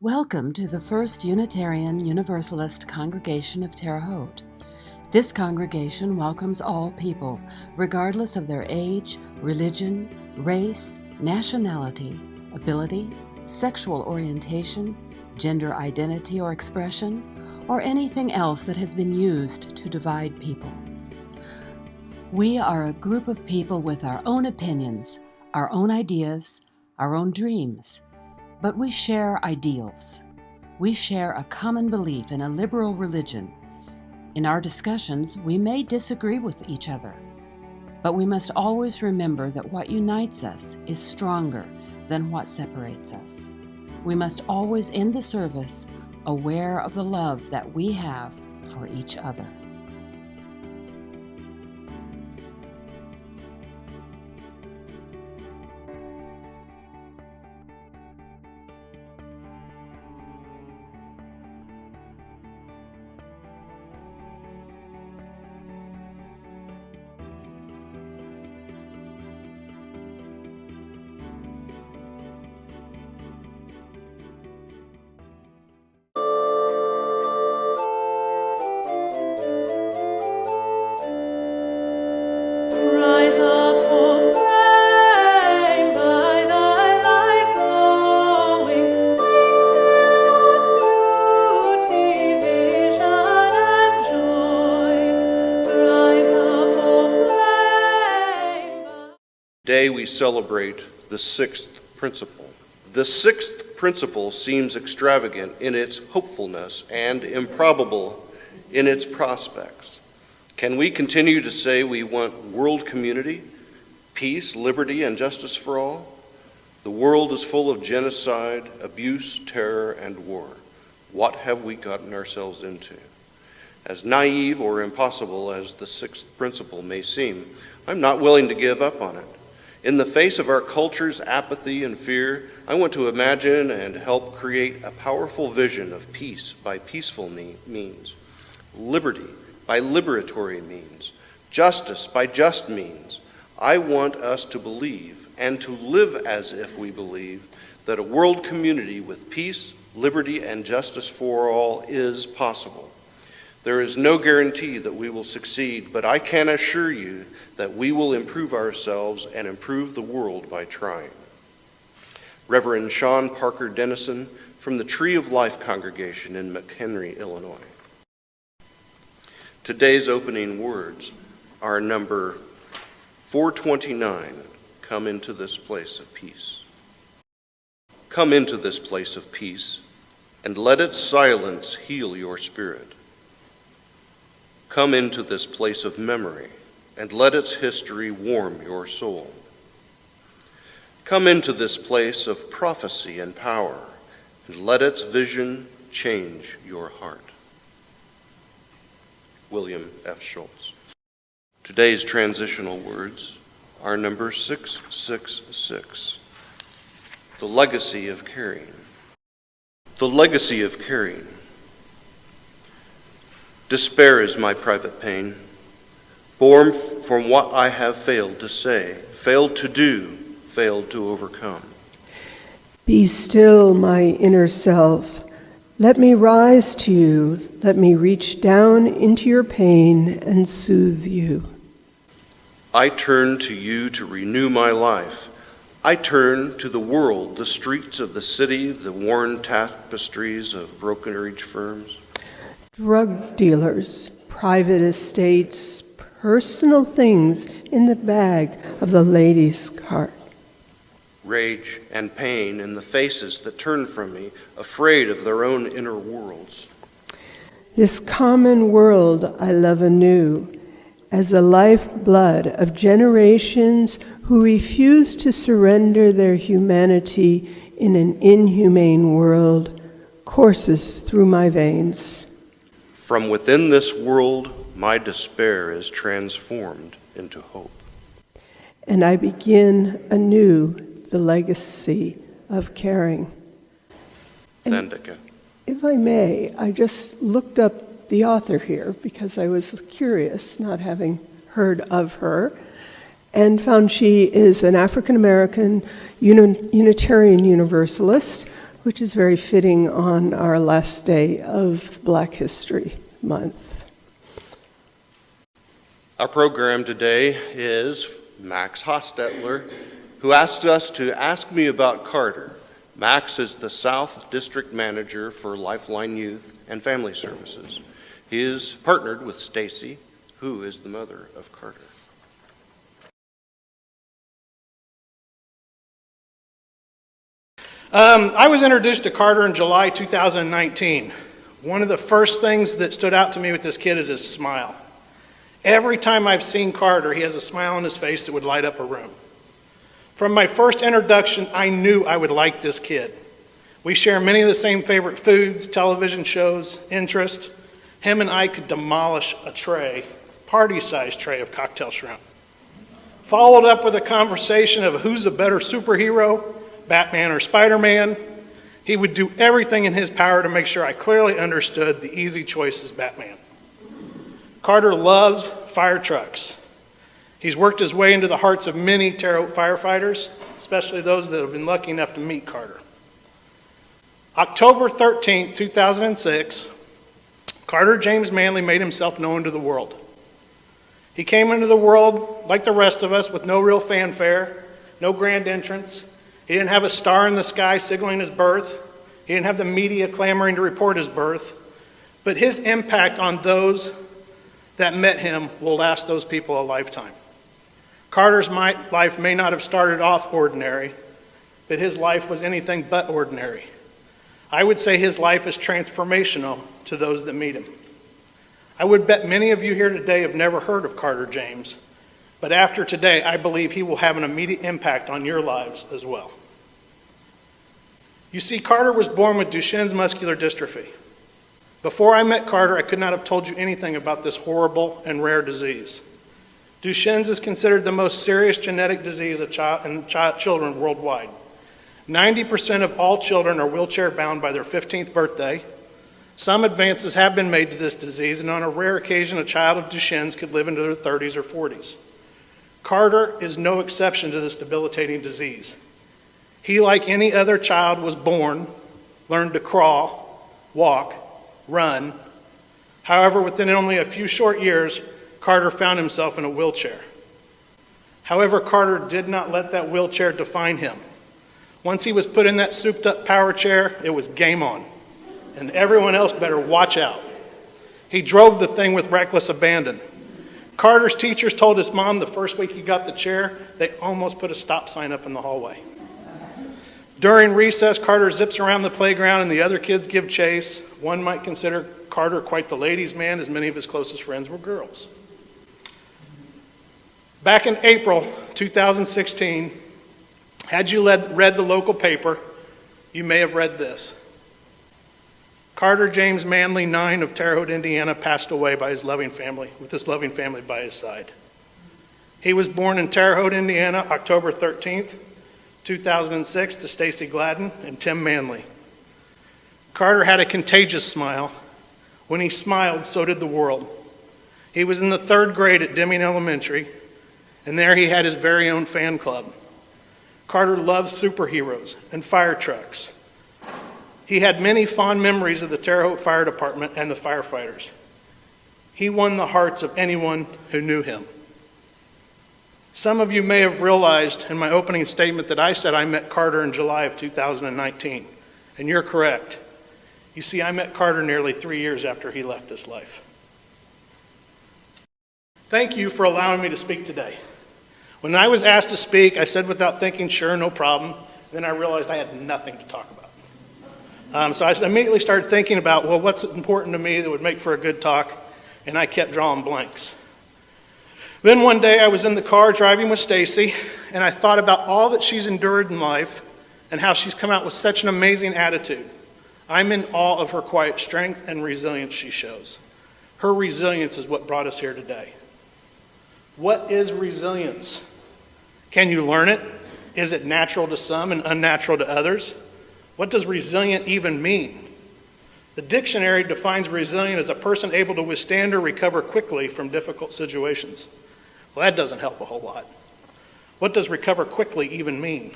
Welcome to the First Unitarian Universalist congregation of Terre, Haute. This congregation welcomes all people, regardless of their age, religion, race, nationality, ability, sexual orientation, gender identity or expression, or anything else that has been used to divide people. We are a group of people with our own opinions, our own ideas, our own dreams. But we share ideals. We share a common belief in a liberal religion. In our discussions, we may disagree with each other, but we must always remember that what unites us is stronger than what separates us. We must always end the service aware of the love that we have for each other. Today we celebrate the sixth principle. The sixth principle seems extravagant in its hopefulness and improbable in its prospects. Can we continue to say we want world community, peace, liberty, and justice for all? The world is full of genocide, abuse, terror, and war. What have we gotten ourselves into? As naive or impossible as the sixth principle may seem, I'm not willing to give up on it. In the face of our culture's apathy and fear, I want to imagine and help create a powerful vision of peace by peaceful means, liberty by liberatory means, justice by just means. I want us to believe and to live as if we believe that a world community with peace, liberty, and justice for all is possible. There is no guarantee that we will succeed, but I can assure you that we will improve ourselves and improve the world by trying. Reverend Sean Parker Dennison from the Tree of Life congregation in McHenry, Illinois. Today's opening words are number 429, come into this place of peace. Come into this place of peace, and let its silence heal your spirit. Come into this place of memory, and let its history warm your soul. Come into this place of prophecy and power, and let its vision change your heart. William F. Schultz. Today's transitional words are number 666, the legacy of caring. The legacy of caring. Despair is my private pain, born from what I have failed to say, failed to do, failed to overcome. Be still, my inner self. Let me rise to you. Let me reach down into your pain and soothe you. I turn to you to renew my life. I turn to the world, the streets of the city, the worn tapestries of brokerage firms. Drug dealers, private estates, personal things in the bag of the lady's cart. Rage and pain in the faces that turn from me, afraid of their own inner worlds. This common world I love anew, as the lifeblood of generations who refuse to surrender their humanity in an inhumane world courses through my veins. From within this world, my despair is transformed into hope. And I begin anew the legacy of caring. Thandika. If I may, I just looked up the author here because I was curious, not having heard of her, and found she is an African-American Unitarian Universalist which is very fitting on our last day of Black History Month. Our program today is Max Hochstetler, who asked us to ask me about Carter. Max is the South District Manager for Lifeline Youth and Family Services. He is partnered with Stacy, who is the mother of Carter. I was introduced to Carter in July 2019. One of the first things that stood out to me with this kid is his smile. Every time I've seen Carter, he has a smile on his face that would light up a room. From my first introduction, I knew I would like this kid. We share many of the same favorite foods, television shows, interests. Him and I could demolish a tray, party-sized tray of cocktail shrimp. Followed up with a conversation of who's a better superhero, Batman or Spider-Man. He would do everything in his power to make sure I clearly understood the easy choice is Batman. Carter loves fire trucks. He's worked his way into the hearts of many Terre Haute firefighters, especially those that have been lucky enough to meet Carter. October 13, 2006, Carter James Manley made himself known to the world. He came into the world, like the rest of us, with no real fanfare, no grand entrance. He didn't have a star in the sky signaling his birth. He didn't have the media clamoring to report his birth. But his impact on those that met him will last those people a lifetime. Carter's life may not have started off ordinary, but his life was anything but ordinary. I would say his life is transformational to those that meet him. I would bet many of you here today have never heard of Carter James, but after today, I believe he will have an immediate impact on your lives as well. You see, Carter was born with Duchenne's muscular dystrophy. Before I met Carter, I could not have told you anything about this horrible and rare disease. Duchenne's is considered the most serious genetic disease in children worldwide. 90% of all children are wheelchair-bound by their 15th birthday. Some advances have been made to this disease, and on a rare occasion, a child of Duchenne's could live into their 30s or 40s. Carter is no exception to this debilitating disease. He, like any other child, was born, learned to crawl, walk, run. However, within only a few short years, Carter found himself in a wheelchair. However, Carter did not let that wheelchair define him. Once he was put in that souped-up power chair, it was game on, and everyone else better watch out. He drove the thing with reckless abandon. Carter's teachers told his mom the first week he got the chair, they almost put a stop sign up in the hallway. During recess, Carter zips around the playground and the other kids give chase. One might consider Carter quite the ladies' man, as many of his closest friends were girls. Back in April 2016, had you read the local paper, you may have read this. Carter James Manley, 9 of Terre Haute, Indiana, passed away by his loving family, with his loving family by his side. He was born in Terre Haute, Indiana, October 13th, 2006, to Stacy Gladden and Tim Manley. Carter had a contagious smile. When he smiled, so did the world. He was in the 3rd grade at Deming Elementary, and there he had his very own fan club. Carter loved superheroes and fire trucks. He had many fond memories of the Terre Haute Fire Department and the firefighters. He won the hearts of anyone who knew him. Some of you may have realized in my opening statement that I said I met Carter in July of 2019, and you're correct. You see, I met Carter nearly 3 years after he left this life. Thank you for allowing me to speak today. When I was asked to speak, I said without thinking, sure, no problem. Then I realized I had nothing to talk about. So I immediately started thinking about, well, what's important to me that would make for a good talk? And I kept drawing blanks. Then one day I was in the car driving with Stacy, and I thought about all that she's endured in life and how she's come out with such an amazing attitude. I'm in awe of her quiet strength and resilience she shows. Her resilience is what brought us here today. What is resilience? Can you learn it? Is it natural to some and unnatural to others? What does resilient even mean? The dictionary defines resilient as a person able to withstand or recover quickly from difficult situations. Well, that doesn't help a whole lot. What does recover quickly even mean?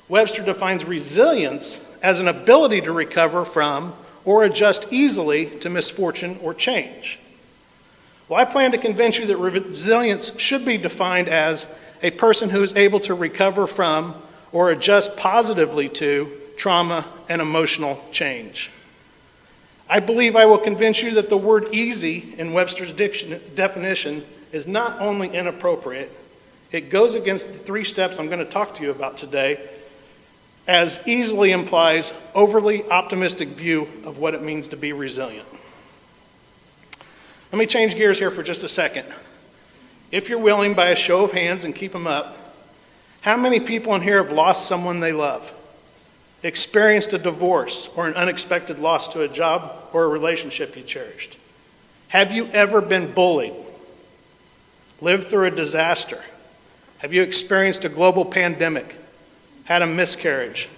Webster defines resilience as an ability to recover from or adjust easily to misfortune or change. Well, I plan to convince you that resilience should be defined as a person who is able to recover from or adjust positively to trauma and emotional change. I believe I will convince you that the word easy in Webster's definition is not only inappropriate, it goes against the 3 steps I'm going to talk to you about today, as easily implies overly optimistic view of what it means to be resilient. Let me change gears here for just a second. If you're willing, by a show of hands, and keep them up, how many people in here have lost someone they love, experienced a divorce or an unexpected loss to a job or a relationship you cherished? Have you ever been bullied? Lived through a disaster? Have you experienced a global pandemic? Had a miscarriage?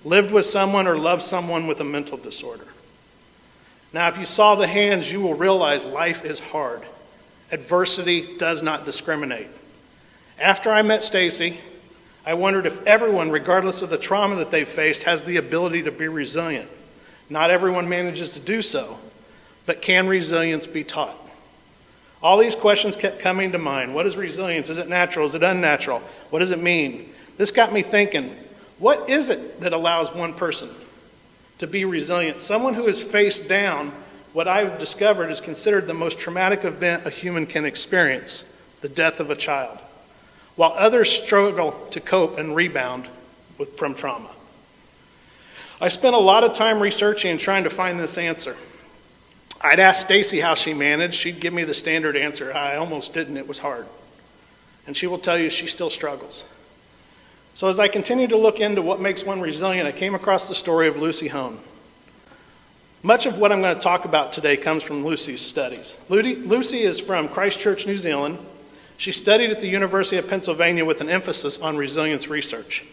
Lived with someone or loved someone with a mental disorder? Now, if you saw the hands, you will realize life is hard. Adversity does not discriminate. After I met Stacy, I wondered if everyone, regardless of the trauma that they've faced, has the ability to be resilient. Not everyone manages to do so, but can resilience be taught? All these questions kept coming to mind. What is resilience? Is it natural? Is it unnatural? What does it mean? This got me thinking, what is it that allows one person to be resilient? Someone who has faced down what I've discovered is considered the most traumatic event a human can experience, the death of a child, while others struggle to cope and rebound from trauma. I spent a lot of time researching and trying to find this answer. I'd ask Stacy how she managed. She'd give me the standard answer. I almost didn't. It was hard. And she will tell you she still struggles. So as I continued to look into what makes one resilient, I came across the story of Lucy Hone. Much of what I'm going to talk about today comes from Lucy's studies. Lucy is from Christchurch, New Zealand. She studied at the University of Pennsylvania with an emphasis on resilience research.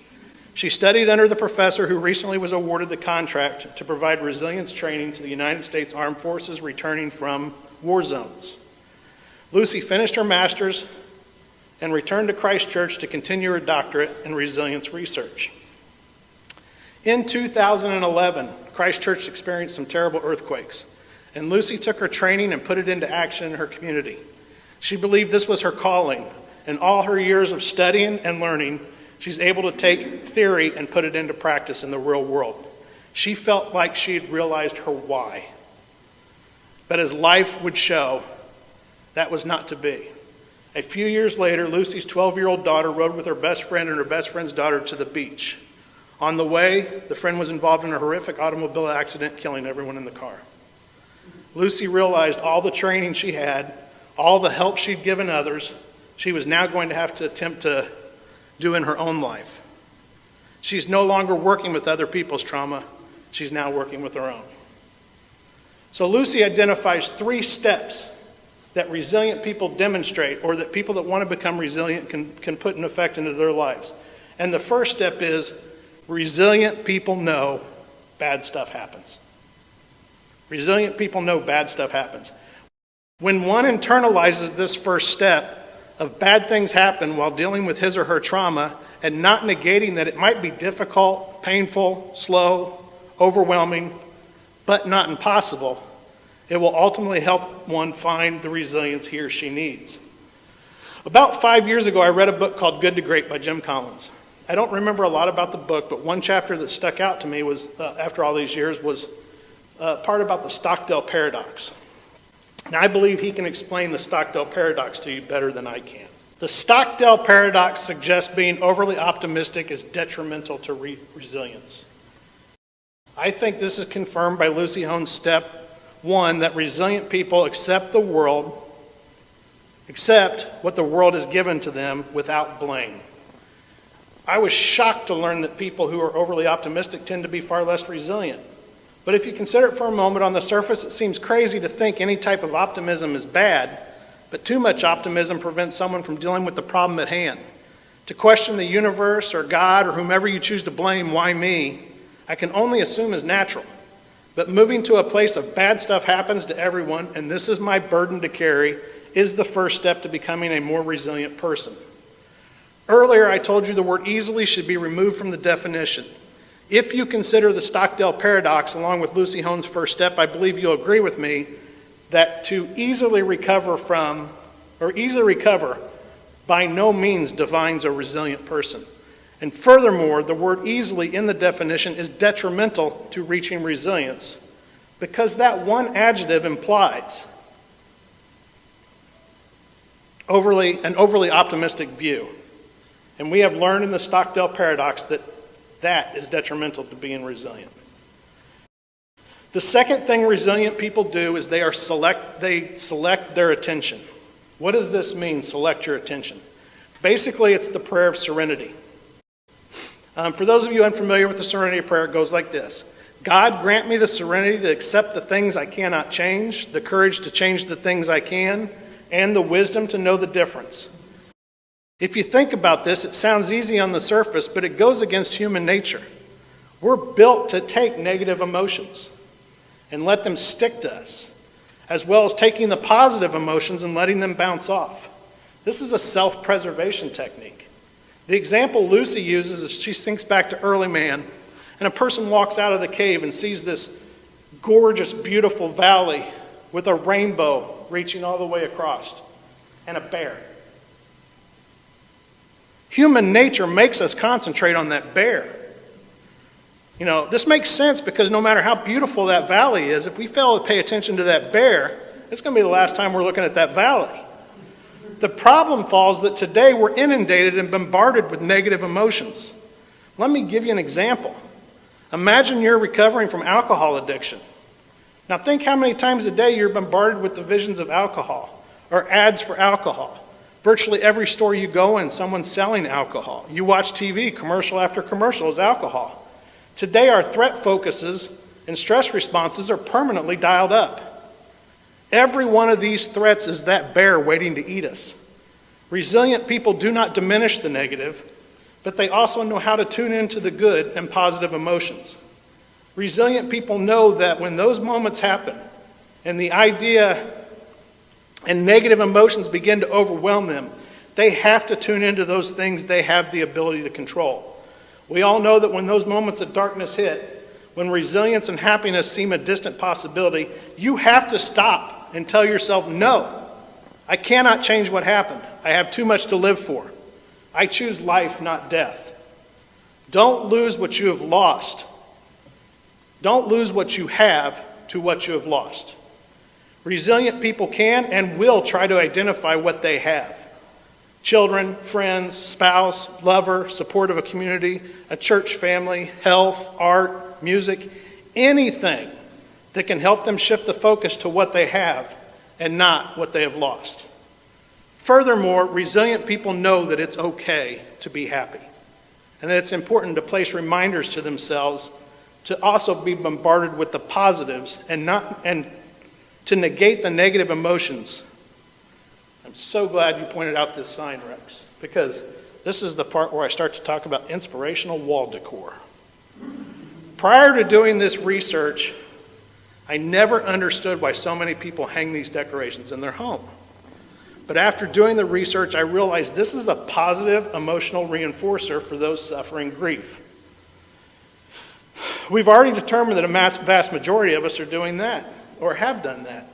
She studied under the professor who recently was awarded the contract to provide resilience training to the United States Armed Forces returning from war zones. Lucy finished her master's and returned to Christchurch to continue her doctorate in resilience research. In 2011, Christchurch experienced some terrible earthquakes, and Lucy took her training and put it into action in her community. She believed this was her calling, and all her years of studying and learning, she's able to take theory and put it into practice in the real world. She felt like she had realized her why. But as life would show, that was not to be. A few years later, Lucy's 12-year-old daughter rode with her best friend and her best friend's daughter to the beach. On the way, the friend was involved in a horrific automobile accident, killing everyone in the car. Lucy realized all the training she had, all the help she'd given others, she was now going to have to attempt to do in her own life. She's no longer working with other people's trauma, she's now working with her own. So Lucy identifies 3 steps that resilient people demonstrate, or that people that want to become resilient can put in effect into their lives. And the first step is, resilient people know bad stuff happens. Resilient people know bad stuff happens. When one internalizes this first step of bad things happen while dealing with his or her trauma, and not negating that it might be difficult, painful, slow, overwhelming, but not impossible, it will ultimately help one find the resilience he or she needs. About 5 years ago, I read a book called Good to Great by Jim Collins. I don't remember a lot about the book, but one chapter that stuck out to me was, after all these years, was part about the Stockdale Paradox. And I believe he can explain the Stockdale Paradox to you better than I can. The Stockdale Paradox suggests being overly optimistic is detrimental to resilience. I think this is confirmed by Lucy Hone's step 1, that resilient people accept what the world has given to them without blame. I was shocked to learn that people who are overly optimistic tend to be far less resilient. But if you consider it for a moment, on the surface it seems crazy to think any type of optimism is bad, but too much optimism prevents someone from dealing with the problem at hand. To question the universe or God or whomever you choose to blame, why me, I can only assume is natural. But moving to a place of bad stuff happens to everyone, and this is my burden to carry, is the first step to becoming a more resilient person. Earlier, I told you the word easily should be removed from the definition. If you consider the Stockdale Paradox along with Lucy Hone's first step, I believe you'll agree with me that to easily recover by no means defines a resilient person. And furthermore, the word easily in the definition is detrimental to reaching resilience because that one adjective implies an overly optimistic view. And we have learned in the Stockdale Paradox that that is detrimental to being resilient. The second thing resilient people do is they select their attention. What does this mean, select your attention? Basically, it's the prayer of serenity. For those of you unfamiliar with the serenity prayer, it goes like this. God, grant me the serenity to accept the things I cannot change, the courage to change the things I can, and the wisdom to know the difference. If you think about this, it sounds easy on the surface, but it goes against human nature. We're built to take negative emotions and let them stick to us, as well as taking the positive emotions and letting them bounce off. This is a self-preservation technique. The example Lucy uses is she thinks back to early man, and a person walks out of the cave and sees this gorgeous, beautiful valley with a rainbow reaching all the way across, and a bear. Human nature makes us concentrate on that bear. You know, this makes sense because no matter how beautiful that valley is, if we fail to pay attention to that bear, it's going to be the last time we're looking at that valley. The problem falls that today we're inundated and bombarded with negative emotions. Let me give you an example. Imagine you're recovering from alcohol addiction. Now think how many times a day you're bombarded with the visions of alcohol or ads for alcohol. Virtually every store you go in, someone's selling alcohol. You watch TV, commercial after commercial is alcohol. Today, our threat focuses and stress responses are permanently dialed up. Every one of these threats is that bear waiting to eat us. Resilient people do not diminish the negative, but they also know how to tune into the good and positive emotions. Resilient people know that when those moments happen and the idea and negative emotions begin to overwhelm them, they have to tune into those things they have the ability to control. We all know that when those moments of darkness hit, when resilience and happiness seem a distant possibility, you have to stop and tell yourself, no, I cannot change what happened. I have too much to live for. I choose life, not death. Don't lose what you have lost. Don't lose what you have to what you have lost. Resilient people can and will try to identify what they have. Children, friends, spouse, lover, support of a community, a church family, health, art, music, anything that can help them shift the focus to what they have and not what they have lost. Furthermore, resilient people know that it's okay to be happy and that it's important to place reminders to themselves to also be bombarded with the positives and to negate the negative emotions. I'm so glad you pointed out this sign, Rex, because this is the part where I start to talk about inspirational wall decor. Prior to doing this research, I never understood why so many people hang these decorations in their home. But after doing the research, I realized this is a positive emotional reinforcer for those suffering grief. We've already determined that a vast majority of us are doing that, or have done that.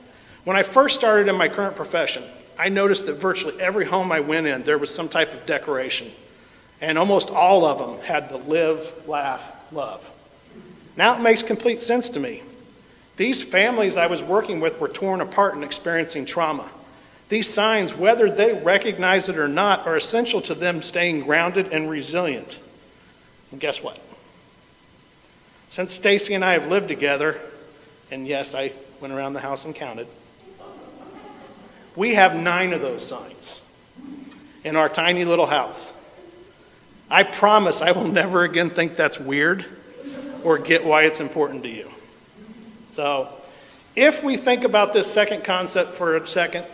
When I first started in my current profession, I noticed that virtually every home I went in, there was some type of decoration. And almost all of them had the live, laugh, love. Now it makes complete sense to me. These families I was working with were torn apart and experiencing trauma. These signs, whether they recognize it or not, are essential to them staying grounded and resilient. And guess what? Since Stacy and I have lived together, and yes, I went around the house and counted, we have 9 of those signs in our tiny little house. I promise I will never again think that's weird or get why it's important to you. So, if we think about this second concept for a second,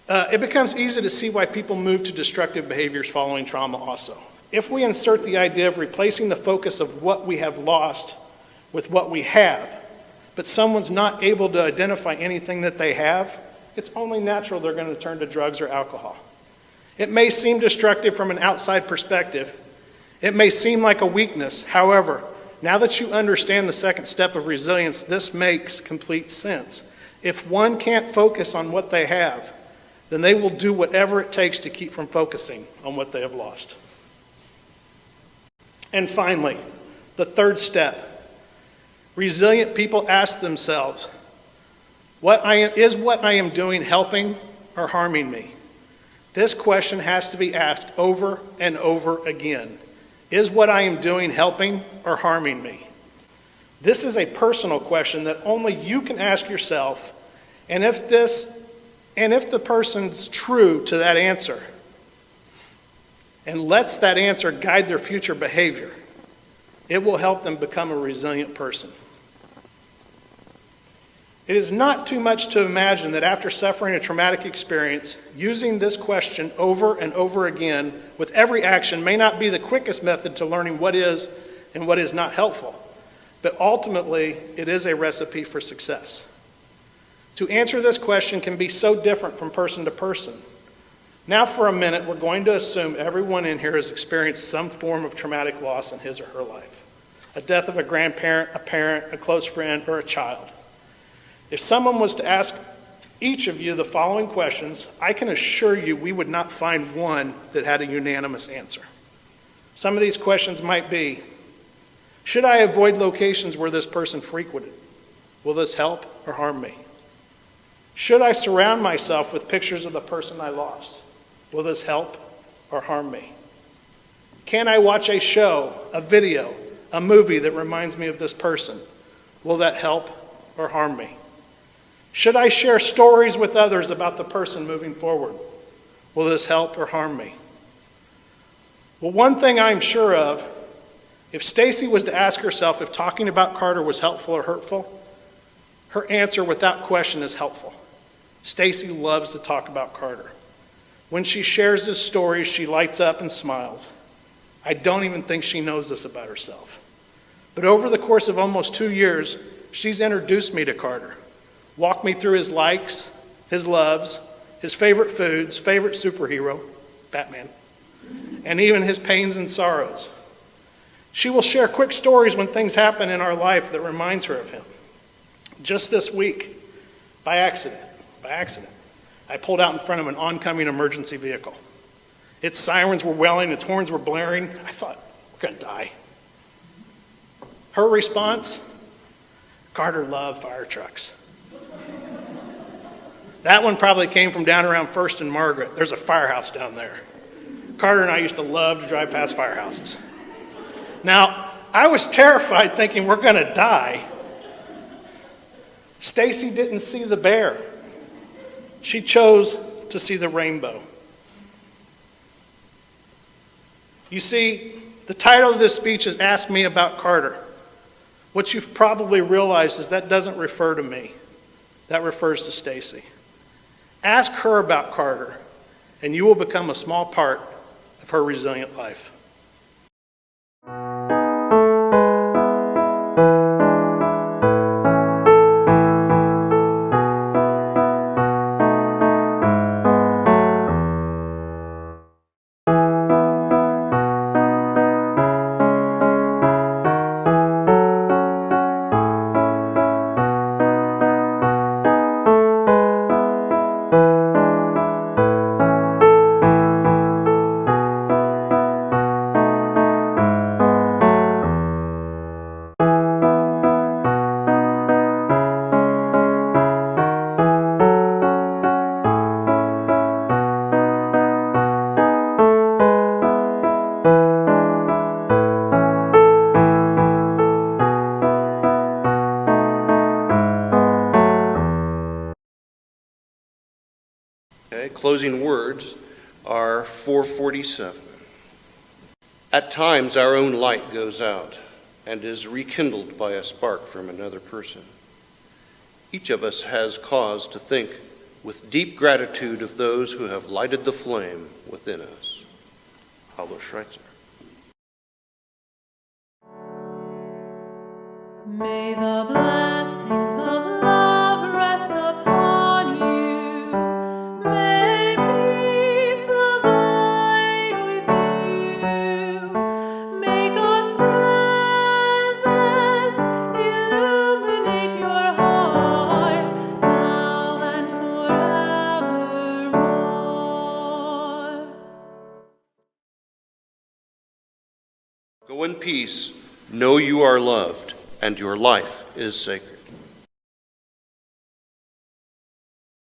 it becomes easy to see why people move to destructive behaviors following trauma also. If we insert the idea of replacing the focus of what we have lost with what we have, but someone's not able to identify anything that they have, it's only natural they're going to turn to drugs or alcohol. It may seem destructive from an outside perspective, It may seem like a weakness. However, now that you understand the second step of resilience, this makes complete sense. If one can't focus on what they have, then they will do whatever it takes to keep from focusing on what they have lost. And finally, the third step. Resilient people ask themselves, is what I am doing helping or harming me? This question has to be asked over and over again. Is what I am doing helping or harming me? This is a personal question that only you can ask yourself, and if the person's true to that answer and lets that answer guide their future behavior, it will help them become a resilient person. It is not too much to imagine that after suffering a traumatic experience, using this question over and over again with every action may not be the quickest method to learning what is and what is not helpful, but ultimately it is a recipe for success. To answer this question can be so different from person to person. Now for a minute, we're going to assume everyone in here has experienced some form of traumatic loss in his or her life. A death of a grandparent, a parent, a close friend, or a child. If someone was to ask each of you the following questions, I can assure you we would not find one that had a unanimous answer. Some of these questions might be, should I avoid locations where this person frequented? Will this help or harm me? Should I surround myself with pictures of the person I lost? Will this help or harm me? Can I watch a show, a video, a movie that reminds me of this person? Will that help or harm me? Should I share stories with others about the person moving forward? Will this help or harm me? Well, one thing I'm sure of, if Stacy was to ask herself if talking about Carter was helpful or hurtful, her answer without question is helpful. Stacy loves to talk about Carter. When she shares his stories, she lights up and smiles. I don't even think she knows this about herself. But over the course of almost 2 years, she's introduced me to Carter, walked me through his likes, his loves, his favorite foods, favorite superhero, Batman, and even his pains and sorrows. She will share quick stories when things happen in our life that reminds her of him. Just this week, by accident, I pulled out in front of an oncoming emergency vehicle. Its sirens were wailing, its horns were blaring. I thought, we're going to die. Her response, Carter loved fire trucks. That one probably came from down around First and Margaret. There's a firehouse down there. Carter and I used to love to drive past firehouses. Now, I was terrified thinking we're going to die. Stacy didn't see the bear. She chose to see the rainbow. You see, the title of this speech is Ask Me About Carter. What you've probably realized is that doesn't refer to me. That refers to Stacy. Ask her about Carter, and you will become a small part of her resilient life. Closing words are 447. At times our own light goes out and is rekindled by a spark from another person. Each of us has cause to think with deep gratitude of those who have lighted the flame within us. Paulo Schreitzer. May the blessings of love rest upon you. May peace abide with you. Go in peace, know you are loved, and your life is sacred.